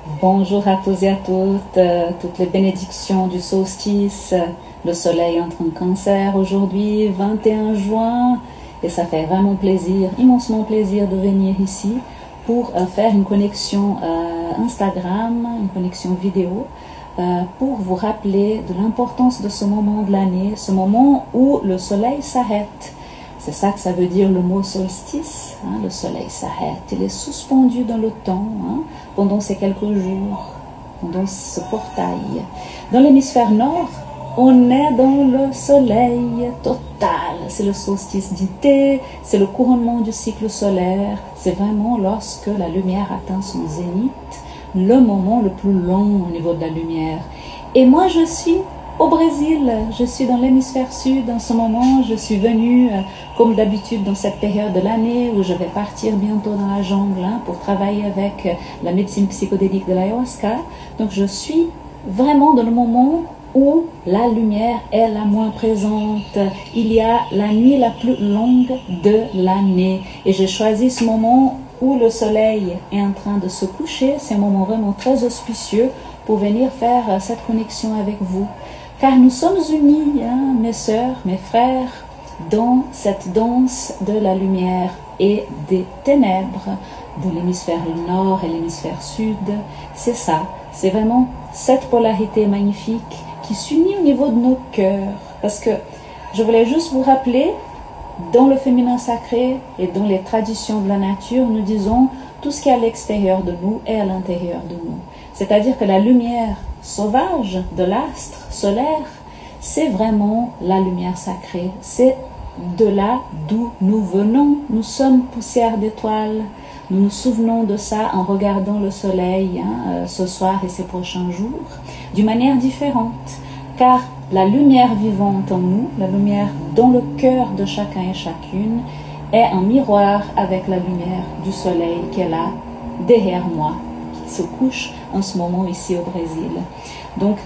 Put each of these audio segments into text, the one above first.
Bonjour à tous et à toutes les bénédictions du solstice. Le soleil entre en Cancer aujourd'hui, 21 juin, et ça fait vraiment plaisir, immensement plaisir de venir ici pour faire une connexion Instagram, une connexion vidéo, pour vous rappeler de l'importance de ce moment de l'année, ce moment où le soleil s'arrête. C'est ça que ça veut dire le mot solstice, hein, le soleil s'arrête, il est suspendu dans le temps, hein, pendant ces quelques jours, pendant ce portail. Dans l'hémisphère nord, on est dans le soleil total, c'est le solstice d'été, c'est le couronnement du cycle solaire, c'est vraiment lorsque la lumière atteint son zénith, le moment le plus long au niveau de la lumière. Et moi je suis au Brésil, je suis dans l'hémisphère sud en ce moment, je suis venue comme d'habitude dans cette période de l'année où je vais partir bientôt dans la jungle hein, pour travailler avec la médecine psychodélique de l'ayahuasca. Donc je suis vraiment dans le moment où la lumière est la moins présente. Il y a la nuit la plus longue de l'année et j'ai choisi ce moment où le soleil est en train de se coucher. C'est un moment vraiment très auspicieux pour venir faire cette connexion avec vous. Car nous sommes unis, hein, mes sœurs, mes frères, dans cette danse de la lumière et des ténèbres de l'hémisphère nord et l'hémisphère sud. C'est ça, c'est vraiment cette polarité magnifique qui s'unit au niveau de nos cœurs. Parce que je voulais juste vous rappeler, dans le féminin sacré et dans les traditions de la nature, nous disons tout ce qui est à l'extérieur de nous est à l'intérieur de nous. C'est-à-dire que la lumière sauvage de l'astre solaire, c'est vraiment la lumière sacrée. C'est de là d'où nous venons. Nous sommes poussière d'étoiles. Nous nous souvenons de ça en regardant le soleil hein, ce soir et ces prochains jours, d'une manière différente. Car la lumière vivante en nous, la lumière dans le cœur de chacun et chacune, est un miroir avec la lumière du soleil qui est là, derrière moi, qui se couche en ce moment ici au Brésil. Donc,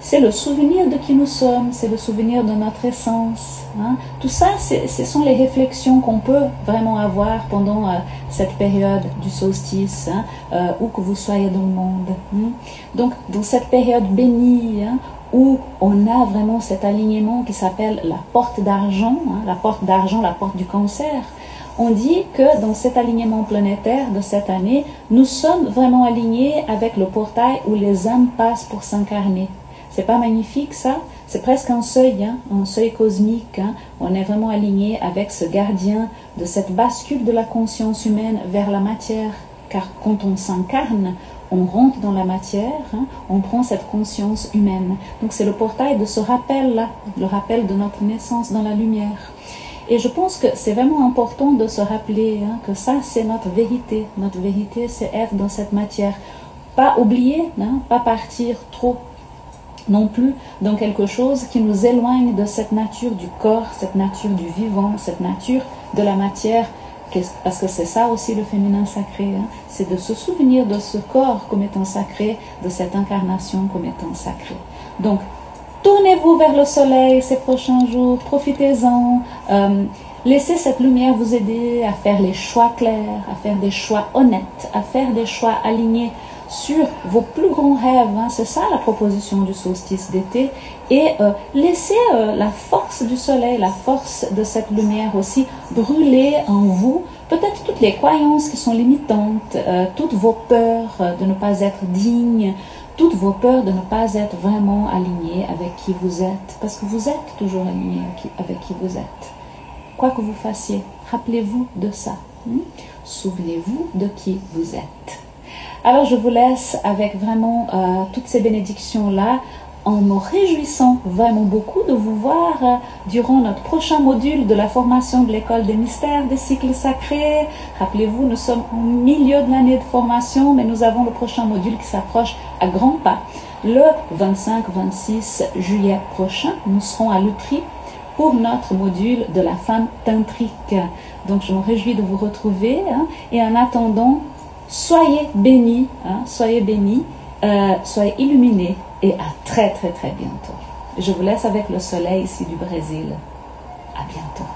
c'est le souvenir de qui nous sommes, c'est le souvenir de notre essence. Hein. Tout ça, ce sont les réflexions qu'on peut vraiment avoir pendant cette période du solstice, hein, où que vous soyez dans le monde. Hein. Donc, dans cette période bénie, hein, où on a vraiment cet alignement qui s'appelle la porte d'argent, hein, la porte du cancer, on dit que dans cet alignement planétaire de cette année, nous sommes vraiment alignés avec le portail où les âmes passent pour s'incarner. C'est pas magnifique ça? C'est presque un seuil, hein, un seuil cosmique. Hein. On est vraiment aligné avec ce gardien de cette bascule de la conscience humaine vers la matière. Car quand on s'incarne, on rentre dans la matière, hein, on prend cette conscience humaine. Donc c'est le portail de ce rappel-là, le rappel de notre naissance dans la lumière. Et je pense que c'est vraiment important de se rappeler hein, que ça c'est notre vérité. Notre vérité c'est être dans cette matière. Pas oublier, hein, pas partir trop non plus dans quelque chose qui nous éloigne de cette nature du corps, cette nature du vivant, cette nature de la matière, parce que c'est ça aussi le féminin sacré, hein, c'est de se souvenir de ce corps comme étant sacré, de cette incarnation comme étant sacrée. Donc, tournez-vous vers le soleil ces prochains jours, profitez-en, laissez cette lumière vous aider à faire les choix clairs, à faire des choix honnêtes, à faire des choix alignés sur vos plus grands rêves, hein. C'est ça la proposition du solstice d'été, et laissez la force du soleil, la force de cette lumière aussi brûler en vous, peut-être toutes les croyances qui sont limitantes, toutes vos peurs de ne pas être digne, toutes vos peurs de ne pas être vraiment aligné avec qui vous êtes, parce que vous êtes toujours aligné avec qui vous êtes. Quoi que vous fassiez, rappelez-vous de ça. Souvenez-vous de qui vous êtes. Alors je vous laisse avec vraiment toutes ces bénédictions-là, en me réjouissant vraiment beaucoup de vous voir durant notre prochain module de la formation de l'école des mystères des cycles sacrés. Rappelez-vous, nous sommes au milieu de l'année de formation, mais nous avons le prochain module qui s'approche à grands pas. Le 25-26 juillet prochain, nous serons à Lutry pour notre module de la femme tantrique. Donc je me réjouis de vous retrouver hein, et en attendant, soyez bénis, hein, soyez illuminés et à très très très bientôt. Je vous laisse avec le soleil ici du Brésil. À bientôt.